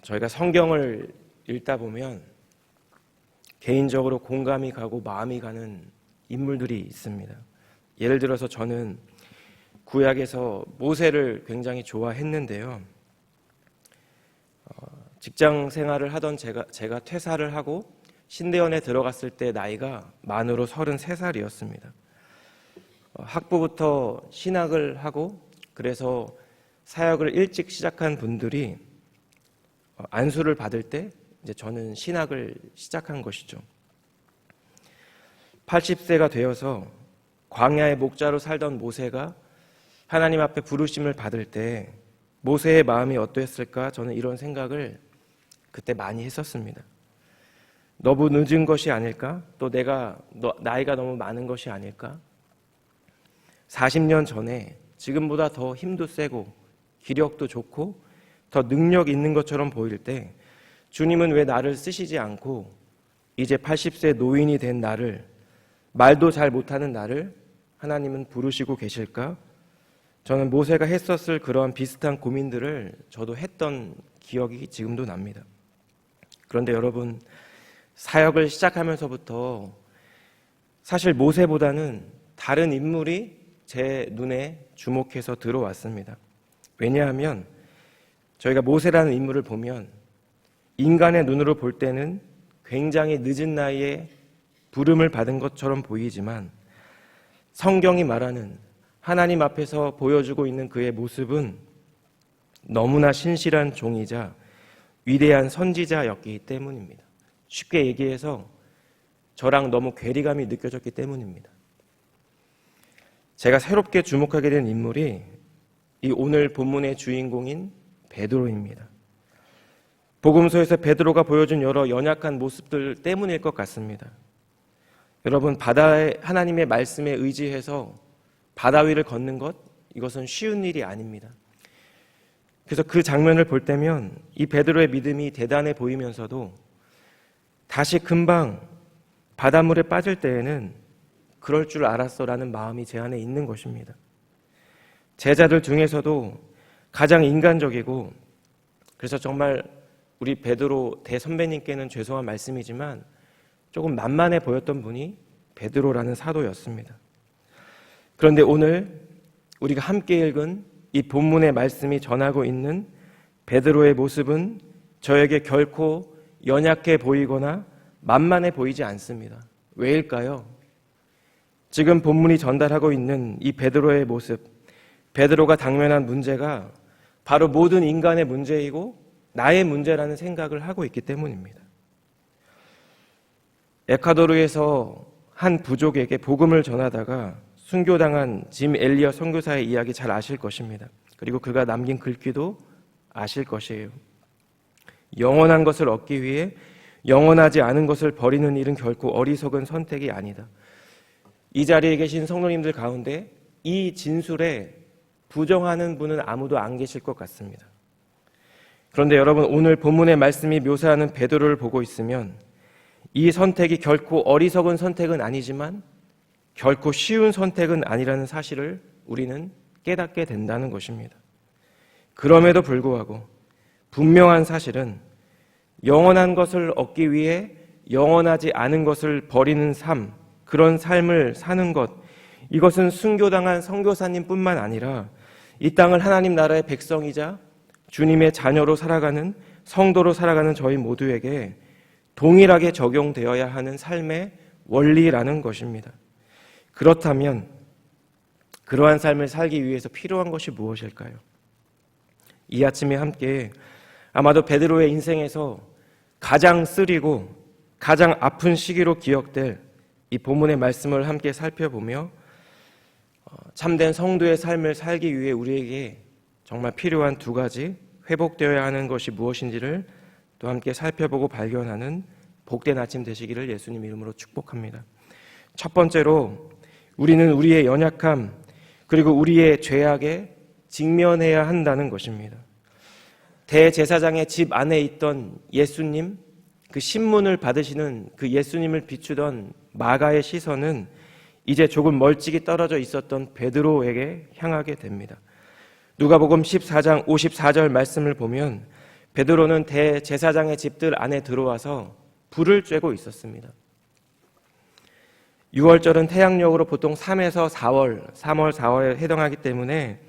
저희가 성경을 읽다 보면 개인적으로 공감이 가고 마음이 가는 인물들이 있습니다. 예를 들어서 저는 구약에서 모세를 굉장히 좋아했는데요. 직장 생활을 하던 제가 퇴사를 하고 신대원에 들어갔을 때 나이가 만으로 33살이었습니다. 학부부터 신학을 하고 그래서 사역을 일찍 시작한 분들이 안수를 받을 때 이제 저는 신학을 시작한 것이죠. 80세가 되어서 광야의 목자로 살던 모세가 하나님 앞에 부르심을 받을 때 모세의 마음이 어떠했을까? 저는 이런 생각을 그때 많이 했었습니다. 너무 늦은 것이 아닐까? 또 나이가 너무 많은 것이 아닐까? 40년 전에 지금보다 더 힘도 세고 기력도 좋고 더 능력 있는 것처럼 보일 때 주님은 왜 나를 쓰시지 않고 이제 80세 노인이 된 나를, 말도 잘 못하는 나를 하나님은 부르시고 계실까? 저는 모세가 했었을 그러한 비슷한 고민들을 저도 했던 기억이 지금도 납니다. 그런데 여러분, 사역을 시작하면서부터 사실 모세보다는 다른 인물이 제 눈에 주목해서 들어왔습니다. 왜냐하면 저희가 모세라는 인물을 보면 인간의 눈으로 볼 때는 굉장히 늦은 나이에 부름을 받은 것처럼 보이지만 성경이 말하는 하나님 앞에서 보여주고 있는 그의 모습은 너무나 신실한 종이자 위대한 선지자였기 때문입니다. 쉽게 얘기해서 저랑 너무 괴리감이 느껴졌기 때문입니다. 제가 새롭게 주목하게 된 인물이 이 오늘 본문의 주인공인 베드로입니다. 복음서에서 베드로가 보여준 여러 연약한 모습들 때문일 것 같습니다. 여러분, 바다에 하나님의 말씀에 의지해서 바다 위를 걷는 것, 이것은 쉬운 일이 아닙니다. 그래서 그 장면을 볼 때면 이 베드로의 믿음이 대단해 보이면서도 다시 금방 바닷물에 빠질 때에는 그럴 줄 알았어라는 마음이 제 안에 있는 것입니다. 제자들 중에서도 가장 인간적이고, 그래서 정말 우리 베드로 대선배님께는 죄송한 말씀이지만 조금 만만해 보였던 분이 베드로라는 사도였습니다. 그런데 오늘 우리가 함께 읽은 이 본문의 말씀이 전하고 있는 베드로의 모습은 저에게 결코 연약해 보이거나 만만해 보이지 않습니다. 왜일까요? 지금 본문이 전달하고 있는 이 베드로의 모습, 베드로가 당면한 문제가 바로 모든 인간의 문제이고 나의 문제라는 생각을 하고 있기 때문입니다. 에콰도르에서 한 부족에게 복음을 전하다가 순교당한 짐 엘리엇 선교사의 이야기 잘 아실 것입니다. 그리고 그가 남긴 글귀도 아실 것이에요. 영원한 것을 얻기 위해 영원하지 않은 것을 버리는 일은 결코 어리석은 선택이 아니다. 이 자리에 계신 성도님들 가운데 이 진술에 부정하는 분은 아무도 안 계실 것 같습니다. 그런데 여러분, 오늘 본문의 말씀이 묘사하는 베드로를 보고 있으면 이 선택이 결코 어리석은 선택은 아니지만 결코 쉬운 선택은 아니라는 사실을 우리는 깨닫게 된다는 것입니다. 그럼에도 불구하고 분명한 사실은 영원한 것을 얻기 위해 영원하지 않은 것을 버리는 삶, 그런 삶을 사는 것, 이것은 순교당한 선교사님뿐만 아니라 이 땅을 하나님 나라의 백성이자 주님의 자녀로 살아가는, 성도로 살아가는 저희 모두에게 동일하게 적용되어야 하는 삶의 원리라는 것입니다. 그렇다면 그러한 삶을 살기 위해서 필요한 것이 무엇일까요? 이 아침에 함께 아마도 베드로의 인생에서 가장 쓰리고 가장 아픈 시기로 기억될 이 본문의 말씀을 함께 살펴보며 참된 성도의 삶을 살기 위해 우리에게 정말 필요한 두 가지, 회복되어야 하는 것이 무엇인지를 또 함께 살펴보고 발견하는 복된 아침 되시기를 예수님 이름으로 축복합니다. 첫 번째로 우리는 우리의 연약함 그리고 우리의 죄악에 직면해야 한다는 것입니다. 대제사장의 집 안에 있던 예수님, 그 신문을 받으시는 그 예수님을 비추던 마가의 시선은 이제 조금 멀찍이 떨어져 있었던 베드로에게 향하게 됩니다. 누가복음 14장 54절 말씀을 보면 베드로는 대제사장의 집들 안에 들어와서 불을 쬐고 있었습니다. 6월절은 태양력으로 보통 3에서 4월, 3월, 4월에 해당하기 때문에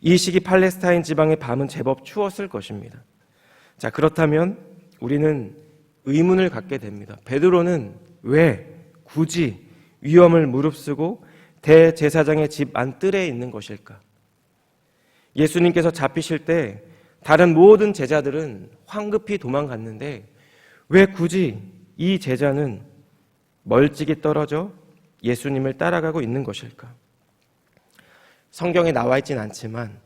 이 시기 팔레스타인 지방의 밤은 제법 추웠을 것입니다. 자, 그렇다면 우리는 의문을 갖게 됩니다. 베드로는 왜 굳이 위험을 무릅쓰고 대제사장의 집 안뜰에 있는 것일까? 예수님께서 잡히실 때 다른 모든 제자들은 황급히 도망갔는데 왜 굳이 이 제자는 멀찍이 떨어져 예수님을 따라가고 있는 것일까? 성경에 나와 있진 않지만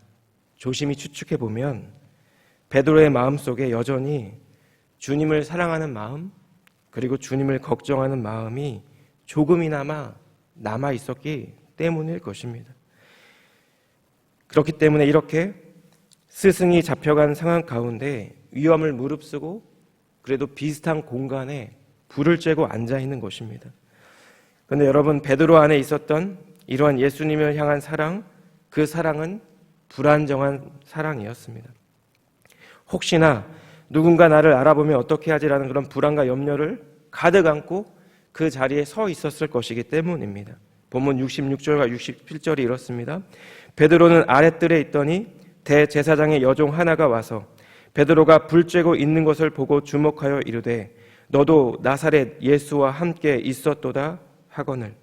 조심히 추측해 보면 베드로의 마음속에 여전히 주님을 사랑하는 마음, 그리고 주님을 걱정하는 마음이 조금이나마 남아 있었기 때문일 것입니다. 그렇기 때문에 이렇게 스승이 잡혀간 상황 가운데 위험을 무릅쓰고 그래도 비슷한 공간에 불을 쬐고 앉아 있는 것입니다. 그런데 여러분, 베드로 안에 있었던 이러한 예수님을 향한 사랑, 그 사랑은 불안정한 사랑이었습니다. 혹시나 누군가 나를 알아보면 어떻게 하지라는 그런 불안과 염려를 가득 안고 그 자리에 서 있었을 것이기 때문입니다. 본문 66절과 67절이 이렇습니다. 베드로는 아랫뜰에 있더니 대제사장의 여종 하나가 와서 베드로가 불 쬐고 있는 것을 보고 주목하여 이르되 너도 나사렛 예수와 함께 있었도다 하거늘.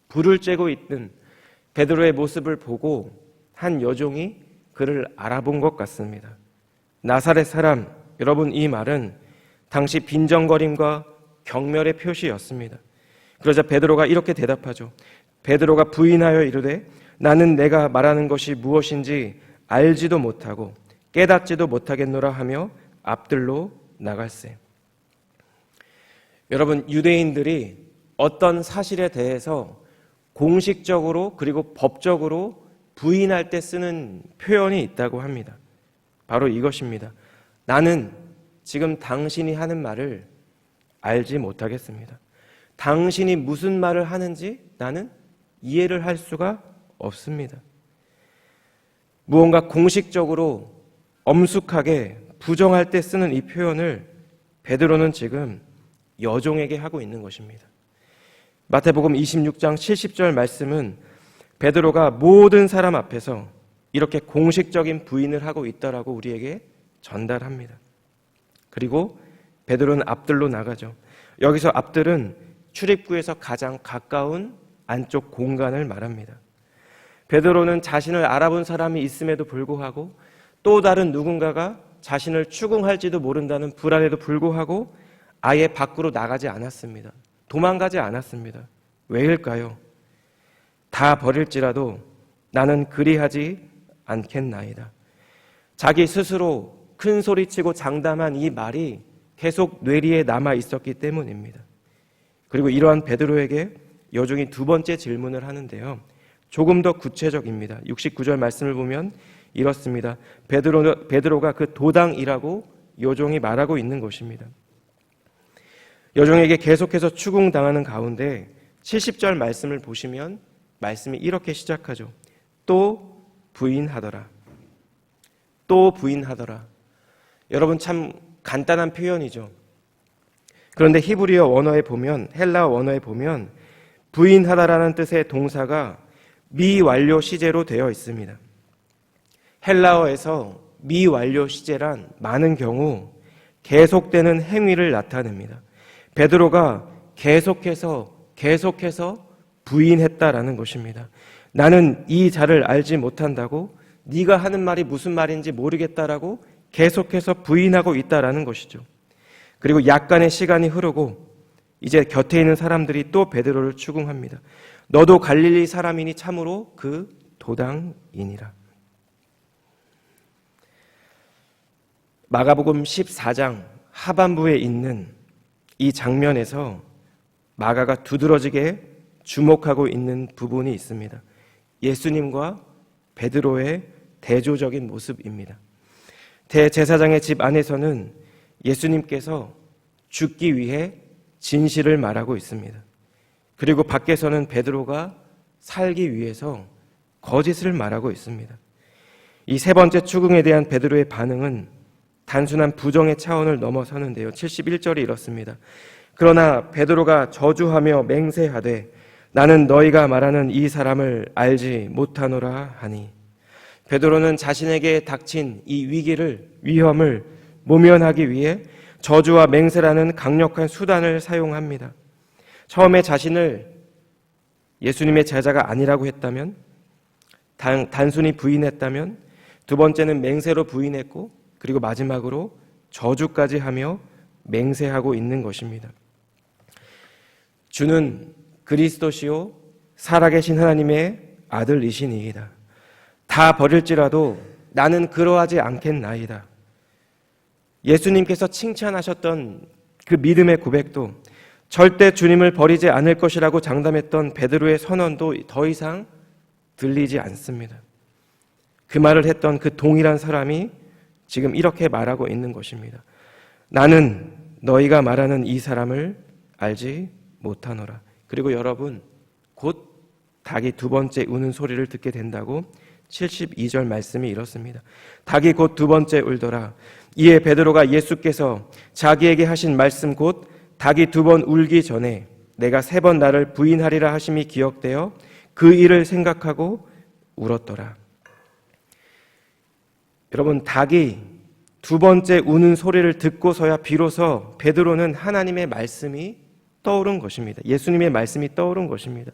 불을 쬐고 있는 베드로의 모습을 보고 한 여종이 그를 알아본 것 같습니다. 나사렛 사람, 여러분, 이 말은 당시 빈정거림과 경멸의 표시였습니다. 그러자 베드로가 이렇게 대답하죠. 베드로가 부인하여 이르되 나는 내가 말하는 것이 무엇인지 알지도 못하고 깨닫지도 못하겠노라 하며 앞들로 나갈세. 여러분, 유대인들이 어떤 사실에 대해서 공식적으로 그리고 법적으로 부인할 때 쓰는 표현이 있다고 합니다. 바로 이것입니다. 나는 지금 당신이 하는 말을 알지 못하겠습니다. 당신이 무슨 말을 하는지 나는 이해를 할 수가 없습니다. 무언가 공식적으로 엄숙하게 부정할 때 쓰는 이 표현을 베드로는 지금 여종에게 하고 있는 것입니다. 마태복음 26장 70절 말씀은 베드로가 모든 사람 앞에서 이렇게 공식적인 부인을 하고 있다라고 우리에게 전달합니다. 그리고 베드로는 앞들로 나가죠. 여기서 앞들은 출입구에서 가장 가까운 안쪽 공간을 말합니다. 베드로는 자신을 알아본 사람이 있음에도 불구하고 또 다른 누군가가 자신을 추궁할지도 모른다는 불안에도 불구하고 아예 밖으로 나가지 않았습니다. 도망가지 않았습니다. 왜일까요? 다 버릴지라도 나는 그리하지 않겠나이다. 자기 스스로 큰 소리치고 장담한 이 말이 계속 뇌리에 남아 있었기 때문입니다. 그리고 이러한 베드로에게 여종이 두 번째 질문을 하는데요. 조금 더 구체적입니다. 69절 말씀을 보면 이렇습니다. 베드로가 그 도당이라고 여종이 말하고 있는 것입니다. 여종에게 계속해서 추궁당하는 가운데 70절 말씀을 보시면 말씀이 이렇게 시작하죠. 또 부인하더라. 또 부인하더라. 여러분, 참 간단한 표현이죠. 그런데 히브리어 원어에 보면, 헬라어 원어에 보면 부인하다라는 뜻의 동사가 미완료 시제로 되어 있습니다. 헬라어에서 미완료 시제란 많은 경우 계속되는 행위를 나타냅니다. 베드로가 계속해서 부인했다라는 것입니다. 나는 이 자를 알지 못한다고, 네가 하는 말이 무슨 말인지 모르겠다라고 계속해서 부인하고 있다라는 것이죠. 그리고 약간의 시간이 흐르고 이제 곁에 있는 사람들이 또 베드로를 추궁합니다. 너도 갈릴리 사람이니 참으로 그 도당이니라. 마가복음 14장 하반부에 있는 이 장면에서 마가가 두드러지게 주목하고 있는 부분이 있습니다. 예수님과 베드로의 대조적인 모습입니다. 대제사장의 집 안에서는 예수님께서 죽기 위해 진실을 말하고 있습니다. 그리고 밖에서는 베드로가 살기 위해서 거짓을 말하고 있습니다. 이 세 번째 추궁에 대한 베드로의 반응은 단순한 부정의 차원을 넘어서는데요. 71절이 이렇습니다. 그러나 베드로가 저주하며 맹세하되 나는 너희가 말하는 이 사람을 알지 못하노라 하니, 베드로는 자신에게 닥친 이 위험을 모면하기 위해 저주와 맹세라는 강력한 수단을 사용합니다. 처음에 자신을 예수님의 제자가 아니라고 했다면, 단순히 부인했다면, 두 번째는 맹세로 부인했고, 그리고 마지막으로 저주까지 하며 맹세하고 있는 것입니다. 주는 그리스도시요 살아계신 하나님의 아들이시니이다. 다 버릴지라도 나는 그러하지 않겠나이다. 예수님께서 칭찬하셨던 그 믿음의 고백도, 절대 주님을 버리지 않을 것이라고 장담했던 베드로의 선언도 더 이상 들리지 않습니다. 그 말을 했던 그 동일한 사람이 지금 이렇게 말하고 있는 것입니다. 나는 너희가 말하는 이 사람을 알지 못하노라. 그리고 여러분, 곧 닭이 두 번째 우는 소리를 듣게 된다고 72절 말씀이 이렇습니다. 닭이 곧 두 번째 울더라. 이에 베드로가 예수께서 자기에게 하신 말씀 곧 닭이 두 번 울기 전에 내가 세 번 나를 부인하리라 하심이 기억되어 그 일을 생각하고 울었더라. 여러분, 닭이 두 번째 우는 소리를 듣고서야 비로소 베드로는 하나님의 말씀이 떠오른 것입니다. 예수님의 말씀이 떠오른 것입니다.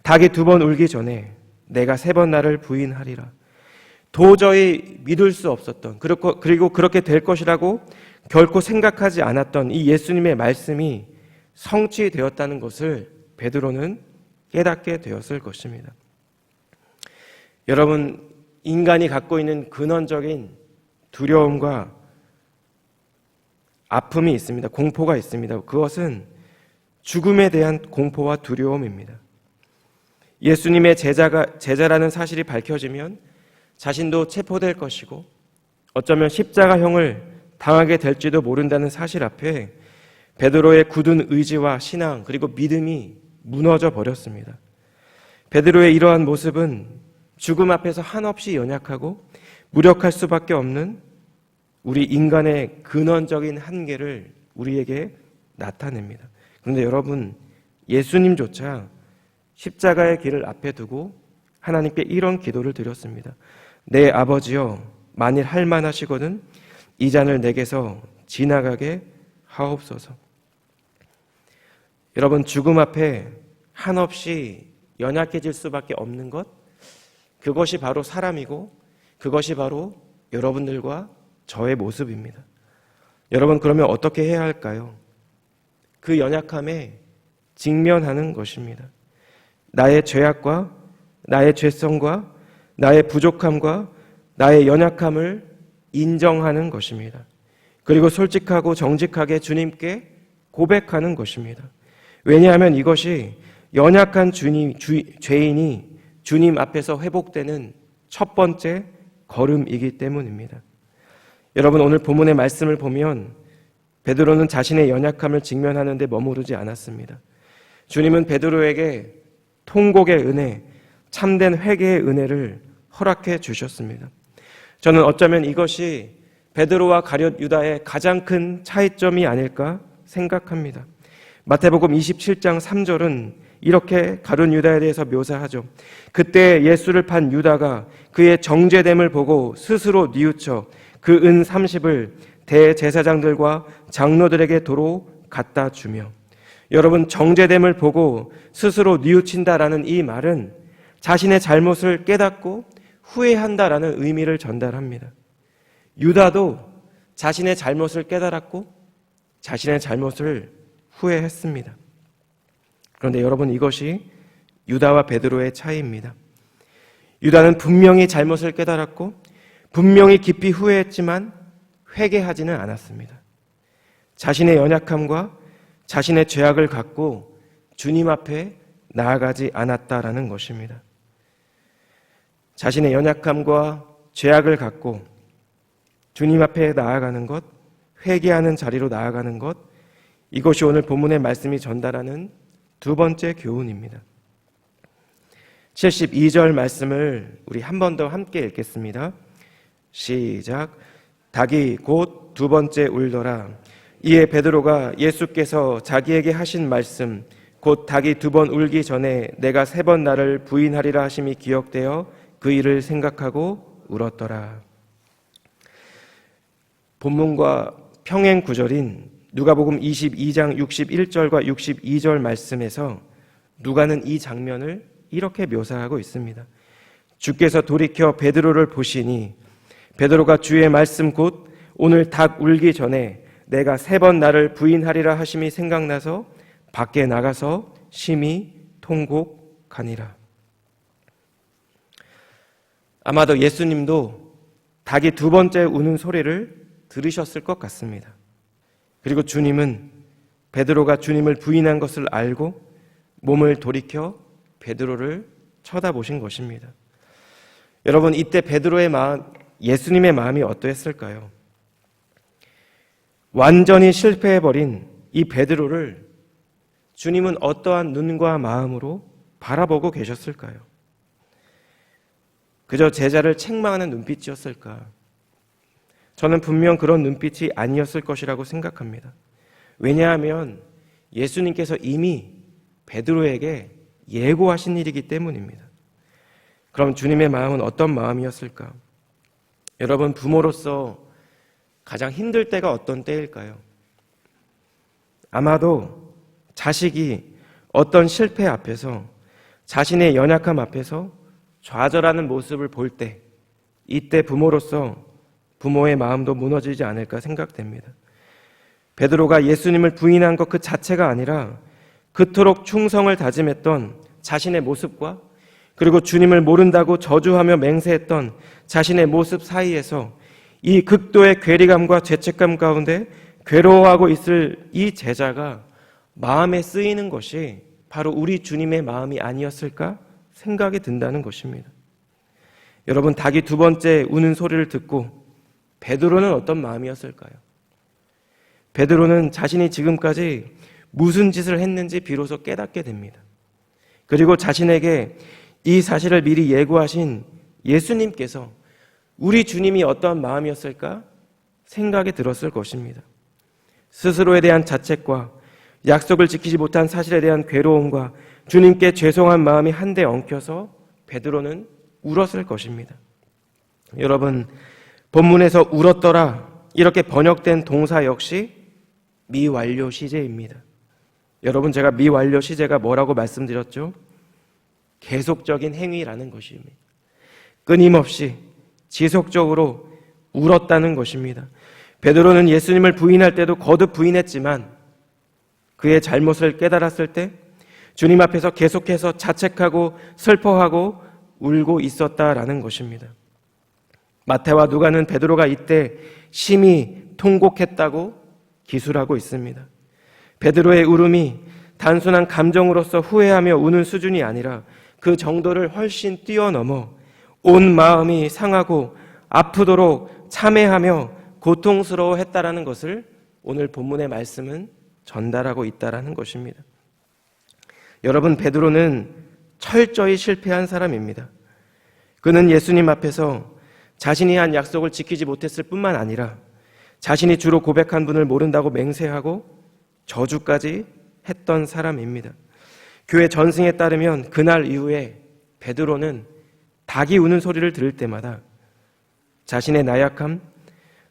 닭이 두 번 울기 전에 내가 세 번 나를 부인하리라. 도저히 믿을 수 없었던, 그리고 그렇게 될 것이라고 결코 생각하지 않았던 이 예수님의 말씀이 성취되었다는 것을 베드로는 깨닫게 되었을 것입니다. 여러분, 인간이 갖고 있는 근원적인 두려움과 아픔이 있습니다. 공포가 있습니다. 그것은 죽음에 대한 공포와 두려움입니다. 예수님의 제자라는 사실이 밝혀지면 자신도 체포될 것이고 어쩌면 십자가형을 당하게 될지도 모른다는 사실 앞에 베드로의 굳은 의지와 신앙 그리고 믿음이 무너져 버렸습니다. 베드로의 이러한 모습은 죽음 앞에서 한없이 연약하고 무력할 수밖에 없는 우리 인간의 근원적인 한계를 우리에게 나타냅니다. 그런데 여러분, 예수님조차 십자가의 길을 앞에 두고 하나님께 이런 기도를 드렸습니다. 내 아버지여, 만일 할 만하시거든 이 잔을 내게서 지나가게 하옵소서. 여러분, 죽음 앞에 한없이 연약해질 수밖에 없는 것, 그것이 바로 사람이고 그것이 바로 여러분들과 저의 모습입니다. 여러분, 그러면 어떻게 해야 할까요? 그 연약함에 직면하는 것입니다. 나의 죄악과 나의 죄성과 나의 부족함과 나의 연약함을 인정하는 것입니다. 그리고 솔직하고 정직하게 주님께 고백하는 것입니다. 왜냐하면 이것이 연약한 죄인이 주님 앞에서 회복되는 첫 번째 걸음이기 때문입니다. 여러분, 오늘 본문의 말씀을 보면 베드로는 자신의 연약함을 직면하는 데 머무르지 않았습니다. 주님은 베드로에게 통곡의 은혜, 참된 회개의 은혜를 허락해 주셨습니다. 저는 어쩌면 이것이 베드로와 가룟 유다의 가장 큰 차이점이 아닐까 생각합니다. 마태복음 27장 3절은 이렇게 가룟 유다에 대해서 묘사하죠. 그때 예수를 판 유다가 그의 정죄됨을 보고 스스로 뉘우쳐 그 은 30을 대제사장들과 장로들에게 도로 갖다 주며, 여러분, 정죄됨을 보고 스스로 뉘우친다라는 이 말은 자신의 잘못을 깨닫고 후회한다라는 의미를 전달합니다. 유다도 자신의 잘못을 깨달았고 자신의 잘못을 후회했습니다. 그런데 여러분, 이것이 유다와 베드로의 차이입니다. 유다는 분명히 잘못을 깨달았고 분명히 깊이 후회했지만 회개하지는 않았습니다. 자신의 연약함과 자신의 죄악을 갖고 주님 앞에 나아가지 않았다라는 것입니다. 자신의 연약함과 죄악을 갖고 주님 앞에 나아가는 것, 회개하는 자리로 나아가는 것, 이것이 오늘 본문의 말씀이 전달하는 두 번째 교훈입니다. 72절 말씀을 우리 한 번 더 함께 읽겠습니다. 시작. 닭이 곧 두 번째 울더라. 이에 베드로가 예수께서 자기에게 하신 말씀 곧 닭이 두 번 울기 전에 내가 세 번 나를 부인하리라 하심이 기억되어 그 일을 생각하고 울었더라. 본문과 평행 구절인 누가복음 22장 61절과 62절 말씀에서 누가는 이 장면을 이렇게 묘사하고 있습니다. 주께서 돌이켜 베드로를 보시니 베드로가 주의 말씀 곧 오늘 닭 울기 전에 내가 세 번 나를 부인하리라 하심이 생각나서 밖에 나가서 심히 통곡하니라. 아마도 예수님도 닭이 두 번째 우는 소리를 들으셨을 것 같습니다. 그리고 주님은 베드로가 주님을 부인한 것을 알고 몸을 돌이켜 베드로를 쳐다보신 것입니다. 여러분, 이때 베드로의 마음, 예수님의 마음이 어떠했을까요? 완전히 실패해버린 이 베드로를 주님은 어떠한 눈과 마음으로 바라보고 계셨을까요? 그저 제자를 책망하는 눈빛이었을까? 저는 분명 그런 눈빛이 아니었을 것이라고 생각합니다. 왜냐하면 예수님께서 이미 베드로에게 예고하신 일이기 때문입니다. 그럼 주님의 마음은 어떤 마음이었을까? 여러분, 부모로서 가장 힘들 때가 어떤 때일까요? 아마도 자식이 어떤 실패 앞에서, 자신의 연약함 앞에서 좌절하는 모습을 볼 때, 이때 부모로서 부모의 마음도 무너지지 않을까 생각됩니다. 베드로가 예수님을 부인한 것 그 자체가 아니라 그토록 충성을 다짐했던 자신의 모습과 그리고 주님을 모른다고 저주하며 맹세했던 자신의 모습 사이에서 이 극도의 괴리감과 죄책감 가운데 괴로워하고 있을 이 제자가 마음에 쓰이는 것이 바로 우리 주님의 마음이 아니었을까 생각이 든다는 것입니다. 여러분, 닭이 두 번째 우는 소리를 듣고 베드로는 어떤 마음이었을까요? 베드로는 자신이 지금까지 무슨 짓을 했는지 비로소 깨닫게 됩니다. 그리고 자신에게 이 사실을 미리 예고하신 예수님께서 우리 주님이 어떠한 마음이었을까 생각이 들었을 것입니다. 스스로에 대한 자책과 약속을 지키지 못한 사실에 대한 괴로움과 주님께 죄송한 마음이 한데 엉켜서 베드로는 울었을 것입니다. 여러분, 본문에서 울었더라 이렇게 번역된 동사 역시 미완료 시제입니다. 여러분, 제가 미완료 시제가 뭐라고 말씀드렸죠? 계속적인 행위라는 것입니다. 끊임없이 지속적으로 울었다는 것입니다. 베드로는 예수님을 부인할 때도 거듭 부인했지만 그의 잘못을 깨달았을 때 주님 앞에서 계속해서 자책하고 슬퍼하고 울고 있었다라는 것입니다. 마태와 누가는 베드로가 이때 심히 통곡했다고 기술하고 있습니다. 베드로의 울음이 단순한 감정으로서 후회하며 우는 수준이 아니라 그 정도를 훨씬 뛰어넘어 온 마음이 상하고 아프도록 참회하며 고통스러워했다라는 것을 오늘 본문의 말씀은 전달하고 있다라는 것입니다. 여러분, 베드로는 철저히 실패한 사람입니다. 그는 예수님 앞에서 자신이 한 약속을 지키지 못했을 뿐만 아니라 자신이 주로 고백한 분을 모른다고 맹세하고 저주까지 했던 사람입니다. 교회 전승에 따르면 그날 이후에 베드로는 닭이 우는 소리를 들을 때마다 자신의 나약함,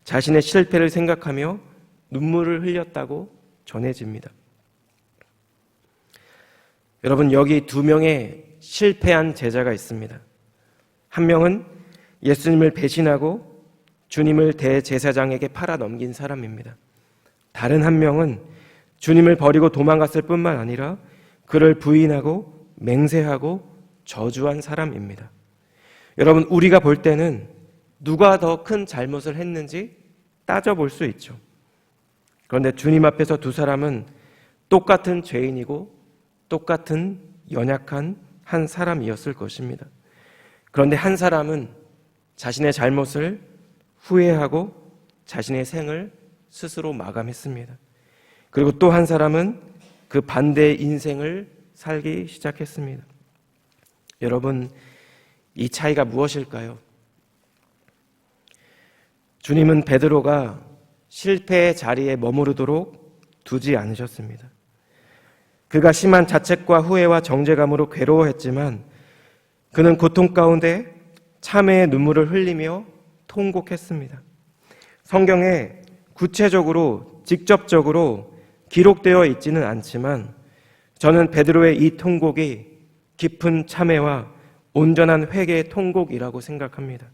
자신의 실패를 생각하며 눈물을 흘렸다고 전해집니다. 여러분, 여기 두 명의 실패한 제자가 있습니다. 한 명은 예수님을 배신하고 주님을 대제사장에게 팔아 넘긴 사람입니다. 다른 한 명은 주님을 버리고 도망갔을 뿐만 아니라 그를 부인하고 맹세하고 저주한 사람입니다. 여러분, 우리가 볼 때는 누가 더 큰 잘못을 했는지 따져볼 수 있죠. 그런데 주님 앞에서 두 사람은 똑같은 죄인이고 똑같은 연약한 한 사람이었을 것입니다. 그런데 한 사람은 자신의 잘못을 후회하고 자신의 생을 스스로 마감했습니다. 그리고 또 한 사람은 그 반대의 인생을 살기 시작했습니다. 여러분, 이 차이가 무엇일까요? 주님은 베드로가 실패의 자리에 머무르도록 두지 않으셨습니다. 그가 심한 자책과 후회와 정죄감으로 괴로워했지만 그는 고통 가운데 참회의 눈물을 흘리며 통곡했습니다. 성경에 구체적으로 직접적으로 기록되어 있지는 않지만 저는 베드로의 이 통곡이 깊은 참회와 온전한 회개의 통곡이라고 생각합니다.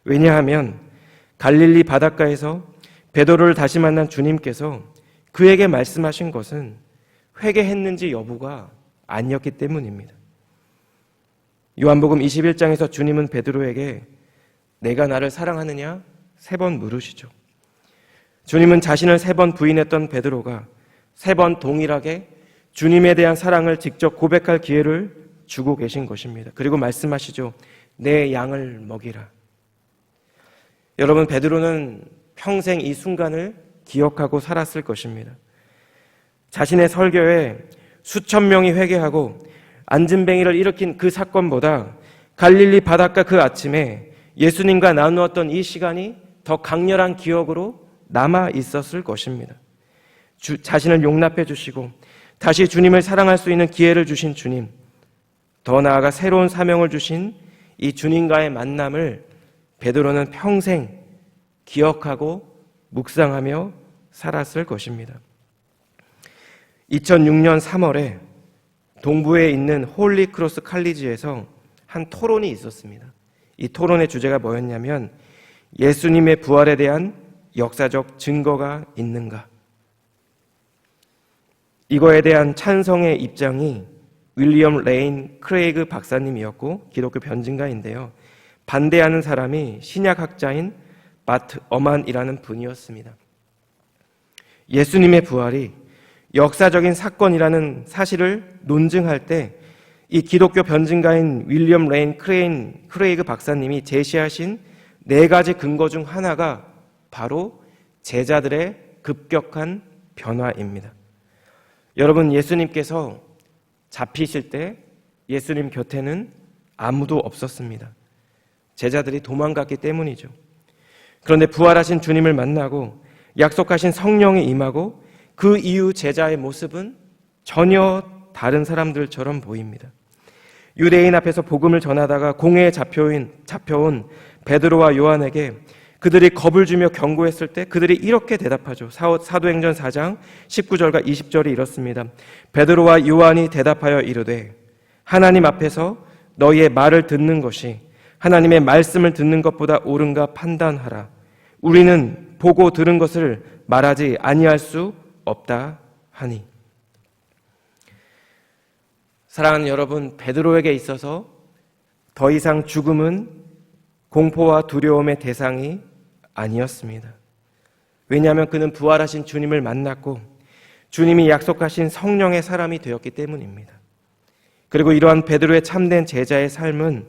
왜냐하면 갈릴리 바닷가에서 베드로를 다시 만난 주님께서 그에게 말씀하신 것은 회개했는지 여부가 아니었기 때문입니다. 요한복음 21장에서 주님은 베드로에게 내가 나를 사랑하느냐 3번 물으시죠. 주님은 자신을 3번 부인했던 베드로가 3번 동일하게 주님에 대한 사랑을 직접 고백할 기회를 주고 계신 것입니다. 그리고 말씀하시죠. 내 양을 먹이라. 여러분, 베드로는 평생 이 순간을 기억하고 살았을 것입니다. 자신의 설교에 수천 명이 회개하고 안진뱅이를 일으킨 그 사건보다 갈릴리 바닷가 그 아침에 예수님과 나누었던 이 시간이 더 강렬한 기억으로 남아 있었을 것입니다. 자신을 용납해 주시고 다시 주님을 사랑할 수 있는 기회를 주신 주님, 더 나아가 새로운 사명을 주신 이 주님과의 만남을 베드로는 평생 기억하고 묵상하며 살았을 것입니다. 2006년 3월에 동부에 있는 홀리크로스 칼리지에서 한 토론이 있었습니다. 이 토론의 주제가 뭐였냐면 예수님의 부활에 대한 역사적 증거가 있는가? 이거에 대한 찬성의 입장이 윌리엄 레인 크레이그 박사님이었고 기독교 변증가인데요. 반대하는 사람이 신약학자인 마트 어만이라는 분이었습니다. 예수님의 부활이 역사적인 사건이라는 사실을 논증할 때 이 기독교 변증가인 윌리엄 레인 크레이그 박사님이 제시하신 4가지 근거 중 하나가 바로 제자들의 급격한 변화입니다. 여러분, 예수님께서 잡히실 때 예수님 곁에는 아무도 없었습니다. 제자들이 도망갔기 때문이죠. 그런데 부활하신 주님을 만나고 약속하신 성령이 임하고 그 이후 제자의 모습은 전혀 다른 사람들처럼 보입니다. 유대인 앞에서 복음을 전하다가 공회에 잡혀온 베드로와 요한에게 그들이 겁을 주며 경고했을 때 그들이 이렇게 대답하죠. 사도행전 4장 19절과 20절이 이렇습니다. 베드로와 요한이 대답하여 이르되 하나님 앞에서 너희의 말을 듣는 것이 하나님의 말씀을 듣는 것보다 옳은가 판단하라. 우리는 보고 들은 것을 말하지 아니할 수 없다 하니. 사랑하는 여러분, 베드로에게 있어서 더 이상 죽음은 공포와 두려움의 대상이 아니었습니다. 왜냐하면 그는 부활하신 주님을 만났고 주님이 약속하신 성령의 사람이 되었기 때문입니다. 그리고 이러한 베드로의 참된 제자의 삶은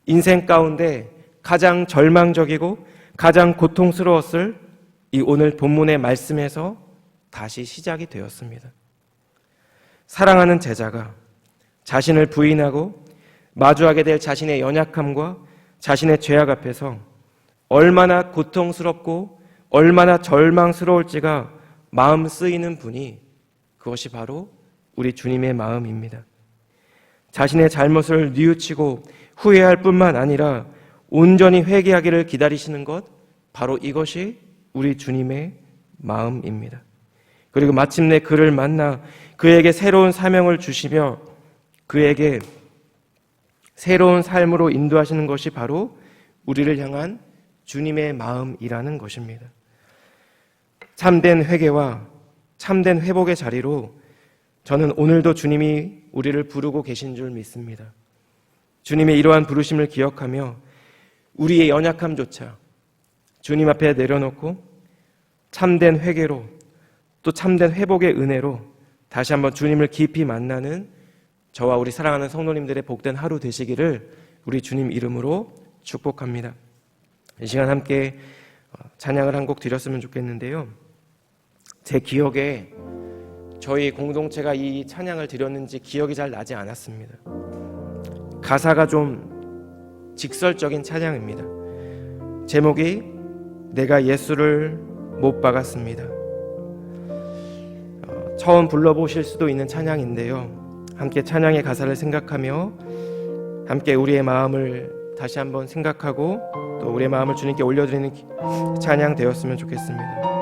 인생 가운데 가장 절망적이고 가장 고통스러웠을 이 오늘 본문의 말씀에서 다시 시작이 되었습니다. 사랑하는 제자가 자신을 부인하고 마주하게 될 자신의 연약함과 자신의 죄악 앞에서 얼마나 고통스럽고 얼마나 절망스러울지가 마음 쓰이는 분이 그것이 바로 우리 주님의 마음입니다. 자신의 잘못을 뉘우치고 후회할 뿐만 아니라 온전히 회개하기를 기다리시는 것, 바로 이것이 우리 주님의 마음입니다. 그리고 마침내 그를 만나 그에게 새로운 사명을 주시며 그에게 새로운 삶으로 인도하시는 것이 바로 우리를 향한 주님의 마음이라는 것입니다. 참된 회개와 참된 회복의 자리로 저는 오늘도 주님이 우리를 부르고 계신 줄 믿습니다. 주님의 이러한 부르심을 기억하며 우리의 연약함조차 주님 앞에 내려놓고 참된 회개로 또 참된 회복의 은혜로 다시 한번 주님을 깊이 만나는 저와 우리 사랑하는 성도님들의 복된 하루 되시기를 우리 주님 이름으로 축복합니다. 이 시간 함께 찬양을 한 곡 드렸으면 좋겠는데요. 제 기억에 저희 공동체가 이 찬양을 드렸는지 기억이 잘 나지 않았습니다. 가사가 좀 직설적인 찬양입니다. 제목이 내가 예수를 못 박았습니다. 처음 불러보실 수도 있는 찬양인데요. 함께 찬양의 가사를 생각하며 함께 우리의 마음을 다시 한번 생각하고 또 우리의 마음을 주님께 올려드리는 찬양 되었으면 좋겠습니다.